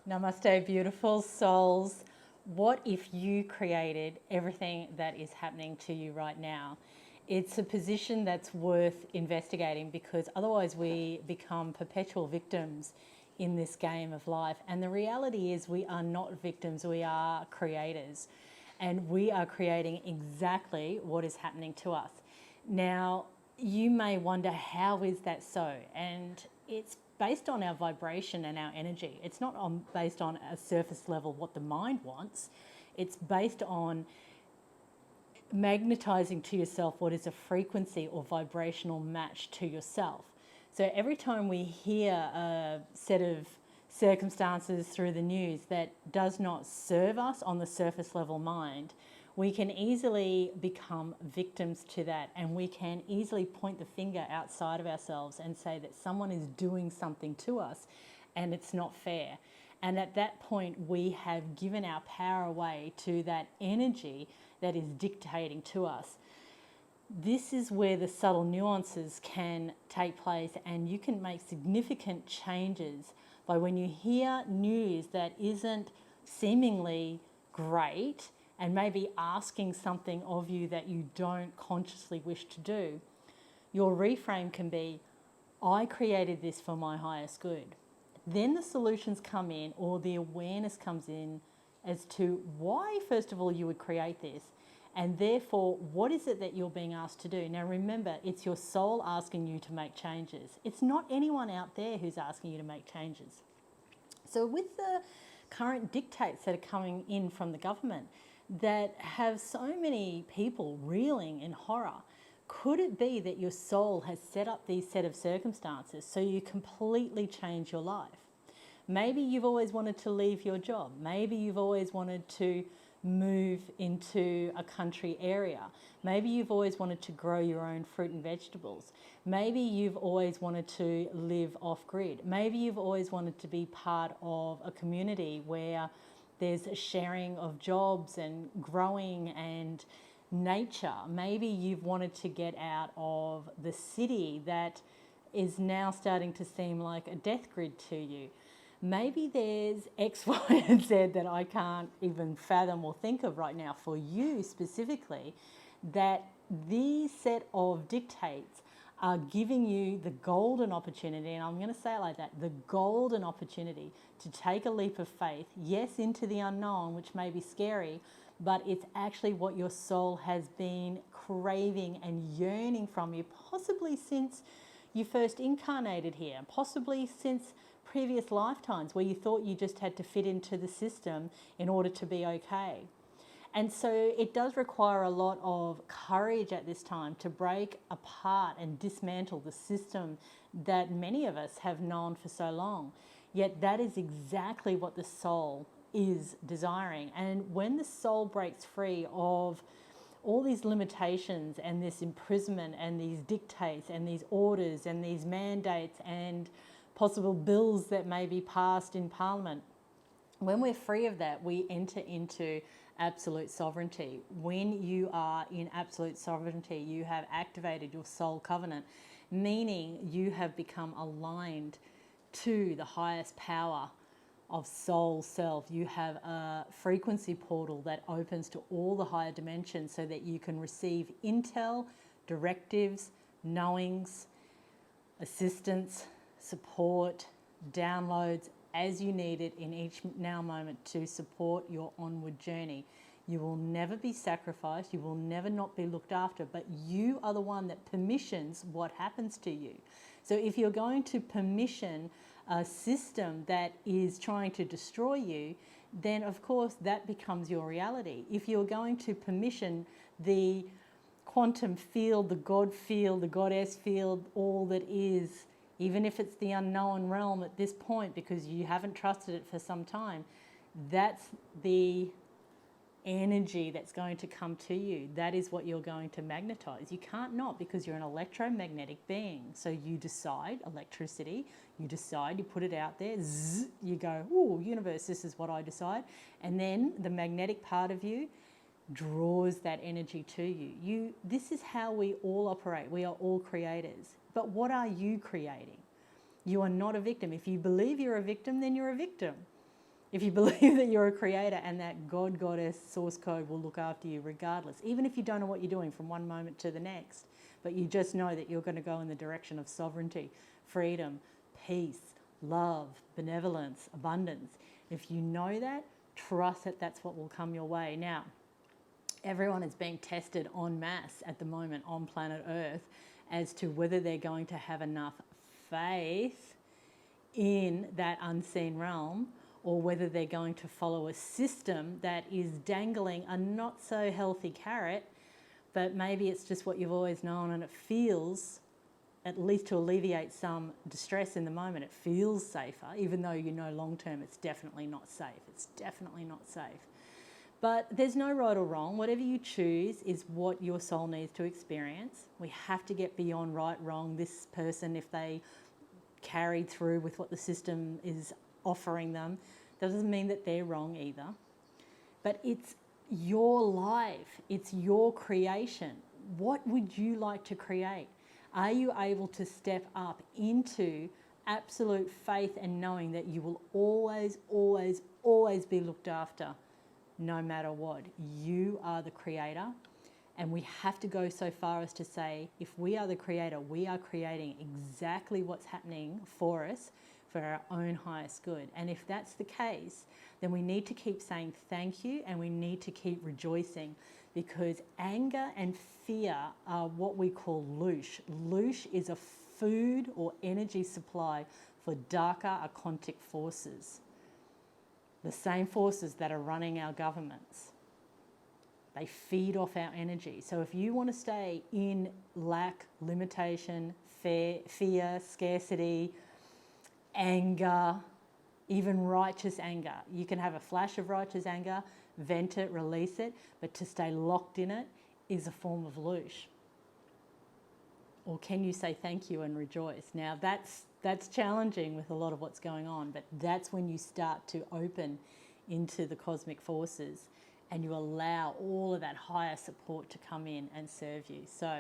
Namaste, beautiful souls. What if you created everything that is happening to you right now? It's a position that's worth investigating because otherwise we become perpetual victims in this game of life. And the reality is, we are not victims, we are creators. And we are creating exactly what is happening to us. Now, you may wonder, how is that so? And it's based on our vibration and our energy. It's not based on a surface level what the mind wants. It's based on magnetizing to yourself what is a frequency or vibrational match to yourself. So every time we hear a set of circumstances through the news that does not serve us on the surface level mind, we can easily become victims to that, and we can easily point the finger outside of ourselves and say that someone is doing something to us and it's not fair. And at that point, we have given our power away to that energy that is dictating to us. This is where the subtle nuances can take place, and you can make significant changes by when you hear news that isn't seemingly great and maybe asking something of you that you don't consciously wish to do. Your reframe can be, I created this for my highest good. Then the solutions come in, or the awareness comes in as to why, first of all, you would create this. And therefore, what is it that you're being asked to do? Now remember, it's your soul asking you to make changes. It's not anyone out there who's asking you to make changes. So with the current dictates that are coming in from the government that have so many people reeling in horror, could it be that your soul has set up these set of circumstances so you completely change your life? Maybe you've always wanted to leave your job. Maybe you've always wanted to move into a country area. Maybe you've always wanted to grow your own fruit and vegetables. Maybe you've always wanted to live off grid. Maybe you've always wanted to be part of a community where there's a sharing of jobs and growing and nature. Maybe you've wanted to get out of the city that is now starting to seem like a death grid to you. Maybe there's X, Y, and Z that I can't even fathom or think of right now for you specifically, that these set of dictates are giving you the golden opportunity, and I'm going to say it like that, the golden opportunity to take a leap of faith, yes, into the unknown, which may be scary, but it's actually what your soul has been craving and yearning from you, possibly since you first incarnated here, possibly since previous lifetimes where you thought you just had to fit into the system in order to be okay. And so it does require a lot of courage at this time to break apart and dismantle the system that many of us have known for so long. Yet that is exactly what the soul is desiring. And when the soul breaks free of all these limitations and this imprisonment and these dictates and these orders and these mandates and possible bills that may be passed in Parliament, when we're free of that, we enter into absolute sovereignty. When you are in absolute sovereignty, you have activated your soul covenant, meaning you have become aligned to the highest power of soul self. You have a frequency portal that opens to all the higher dimensions so that you can receive intel, directives, knowings, assistance, support, downloads as you need it in each now moment to support your onward journey. You will never be sacrificed, you will never not be looked after, but you are the one that permissions what happens to you. So if you're going to permission a system that is trying to destroy you, then of course that becomes your reality. If you're going to permission the quantum field, the God field, the goddess field, all that is, even if it's the unknown realm at this point because you haven't trusted it for some time, that's the energy that's going to come to you. That is what you're going to magnetize. You can't not, because you're an electromagnetic being. So you decide electricity, you decide, you put it out there, zzz, you go, oh, universe, this is what I decide. And then the magnetic part of you draws that energy to you. This is how we all operate. We are all creators. But what are you creating? You are not a victim. If you believe you're a victim, then you're a victim. If you believe that you're a creator and that God, goddess, source code will look after you regardless, even if you don't know what you're doing from one moment to the next, but you just know that you're going to go in the direction of sovereignty, freedom, peace, love, benevolence, abundance. If you know that, trust that that's what will come your way. Now, everyone is being tested en masse at the moment on planet Earth as to whether they're going to have enough faith in that unseen realm, or whether they're going to follow a system that is dangling a not so healthy carrot, but maybe it's just what you've always known and it feels, at least to alleviate some distress in the moment, it feels safer, even though you know long term it's definitely not safe. It's definitely not safe. But there's no right or wrong. Whatever you choose is what your soul needs to experience. We have to get beyond right, wrong. This person, if they carried through with what the system is offering them, that doesn't mean that they're wrong either. But it's your life, it's your creation. What would you like to create? Are you able to step up into absolute faith and knowing that you will always, always, always be looked after no matter what? You are the creator. And we have to go so far as to say, if we are the creator, we are creating exactly what's happening for us for our own highest good. And if that's the case, then we need to keep saying thank you and we need to keep rejoicing, because anger and fear are what we call loosh. Loosh is a food or energy supply for darker occultic forces, the same forces that are running our governments. They feed off our energy. So if you want to stay in lack, limitation, fear, scarcity, anger, even righteous anger, you can have a flash of righteous anger, vent it, release it, but to stay locked in it is a form of loosh. Or can you say thank you and rejoice? Now that's challenging with a lot of what's going on, but that's when you start to open into the cosmic forces and you allow all of that higher support to come in and serve you. So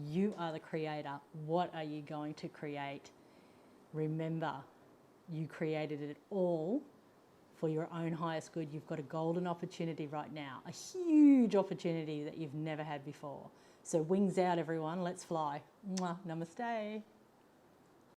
you are the creator. What are you going to create? Remember, you created it all for your own highest good. You've got a golden opportunity right now, a huge opportunity that you've never had before. So wings out, everyone. Let's fly. Mwah. Namaste.